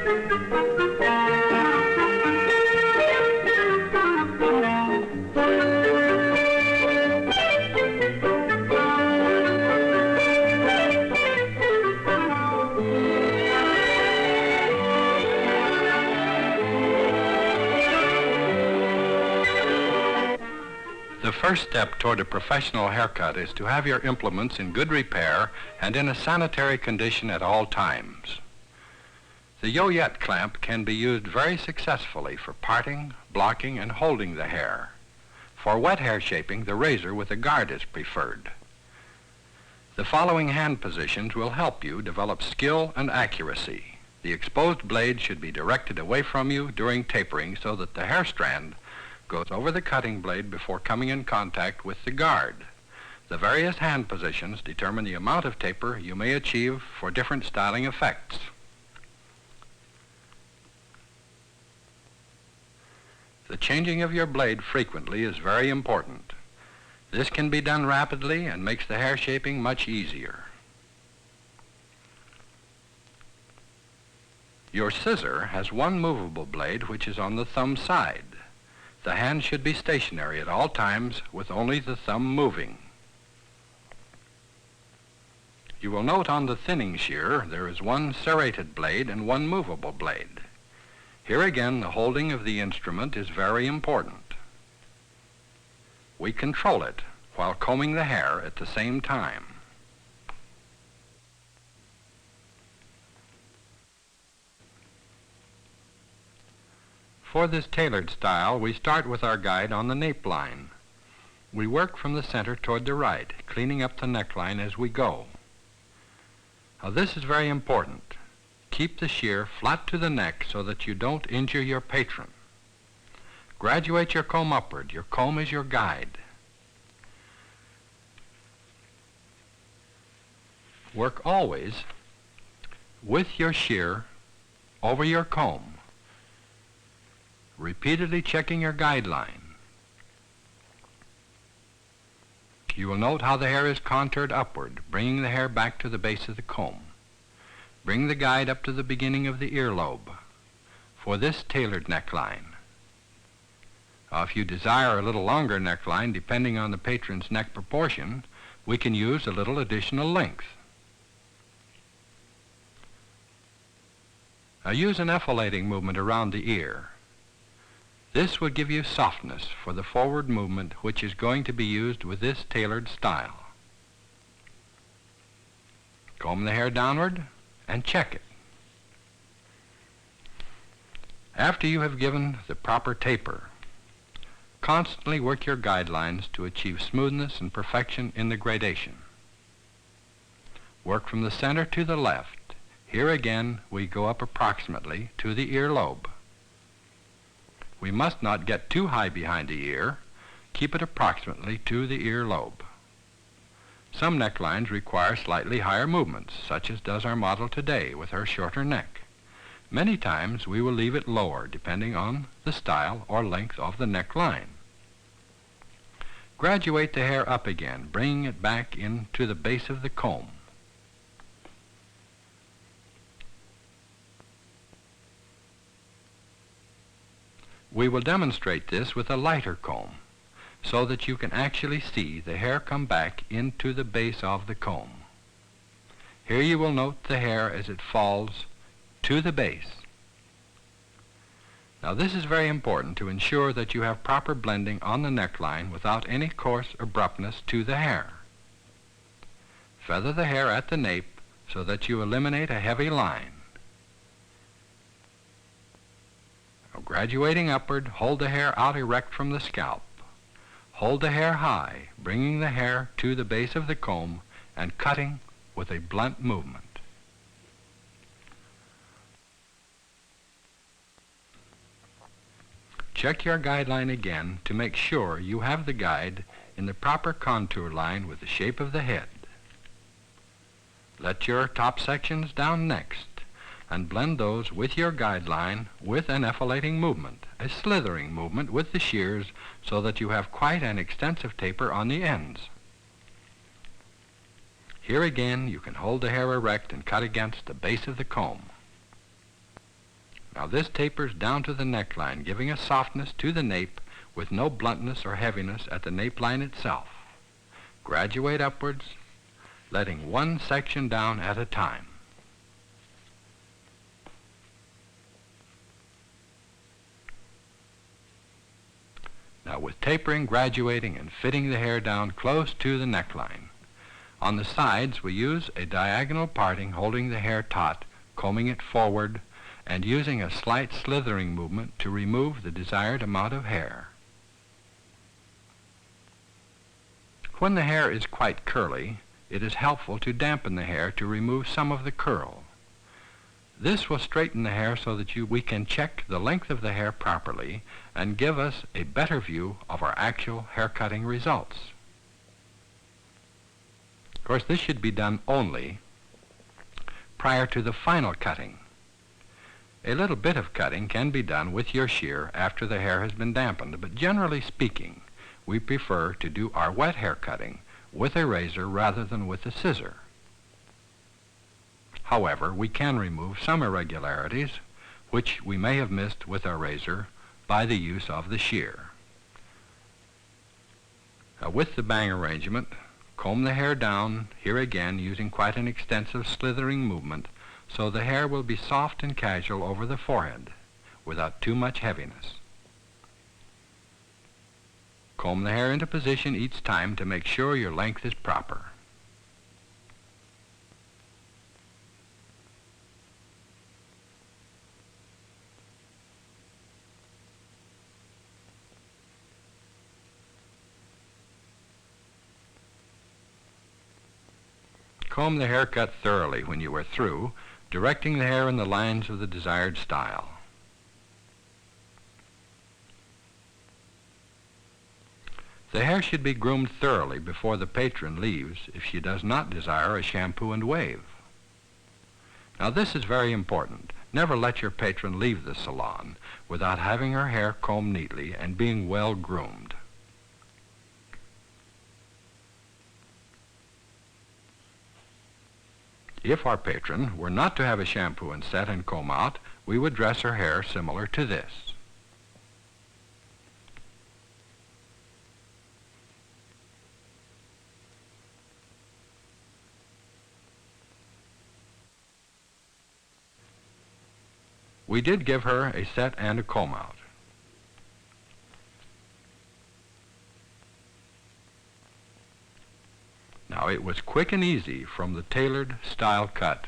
The first step toward a professional haircut is to have your implements in good repair and in a sanitary condition at all times. The Yoyette clamp can be used very successfully for parting, blocking, and holding the hair. For wet hair shaping, the razor with a guard is preferred. The following hand positions will help you develop skill and accuracy. The exposed blade should be directed away from you during tapering so that the hair strand goes over the cutting blade before coming in contact with the guard. The various hand positions determine the amount of taper you may achieve for different styling effects. The changing of your blade frequently is very important. This can be done rapidly and makes the hair shaping much easier. Your scissor has one movable blade which is on the thumb side. The hand should be stationary at all times with only the thumb moving. You will note on the thinning shear there is one serrated blade and one movable blade. Here again the holding of the instrument is very important. We control it while combing the hair at the same time. For this tailored style, we start with our guide on the nape line. We work from the center toward the right, cleaning up the neckline as we go. Now this is very important. Keep the shear flat to the neck so that you don't injure your patron. Graduate your comb upward. Your comb is your guide. Work always with your shear over your comb, repeatedly checking your guideline. You will note how the hair is contoured upward, bringing the hair back to the base of the comb. Bring the guide up to the beginning of the earlobe for this tailored neckline. If you desire a little longer neckline, depending on the patron's neck proportion, we can use a little additional length. Now use an effilating movement around the ear. This will give you softness for the forward movement which is going to be used with this tailored style. Comb the hair downward and check it. After you have given the proper taper, constantly work your guidelines to achieve smoothness and perfection in the gradation. Work from the center to the left. Here again we go up approximately to the earlobe. We must not get too high behind the ear. Keep it approximately to the earlobe. Some necklines require slightly higher movements, such as does our model today with her shorter neck. Many times we will leave it lower, depending on the style or length of the neckline. Graduate the hair up again, bringing it back into the base of the comb. We will demonstrate this with a lighter comb so that you can actually see the hair come back into the base of the comb. Here you will note the hair as it falls to the base. Now this is very important to ensure that you have proper blending on the neckline without any coarse abruptness to the hair. Feather the hair at the nape so that you eliminate a heavy line. Graduating upward, hold the hair out erect from the scalp. Hold the hair high, bringing the hair to the base of the comb and cutting with a blunt movement. Check your guideline again to make sure you have the guide in the proper contour line with the shape of the head. Let your top sections down next, and blend those with your guideline with an effilating movement, a slithering movement with the shears so that you have quite an extensive taper on the ends. Here again you can hold the hair erect and cut against the base of the comb. Now this tapers down to the neckline, giving a softness to the nape with no bluntness or heaviness at the nape line itself. Graduate upwards, letting one section down at a time. Now with tapering, graduating, and fitting the hair down close to the neckline. On the sides, we use a diagonal parting, holding the hair taut, combing it forward, and using a slight slithering movement to remove the desired amount of hair. When the hair is quite curly, it is helpful to dampen the hair to remove some of the curl. This will straighten the hair so that we can check the length of the hair properly and give us a better view of our actual hair cutting results. Of course, this should be done only prior to the final cutting. A little bit of cutting can be done with your shear after the hair has been dampened, but generally speaking, we prefer to do our wet hair cutting with a razor rather than with a scissor. However, we can remove some irregularities which we may have missed with our razor by the use of the shear. Now, with the bang arrangement, comb the hair down, here again using quite an extensive slithering movement, so the hair will be soft and casual over the forehead without too much heaviness. Comb the hair into position each time to make sure your length is proper. Comb the hair cut thoroughly when you are through, directing the hair in the lines of the desired style. The hair should be groomed thoroughly before the patron leaves if she does not desire a shampoo and wave. Now this is very important. Never let your patron leave the salon without having her hair combed neatly and being well groomed. If our patron were not to have a shampoo and set and comb out, we would dress her hair similar to this. We did give her a set and a comb out. Now it was quick and easy from the tailored style cut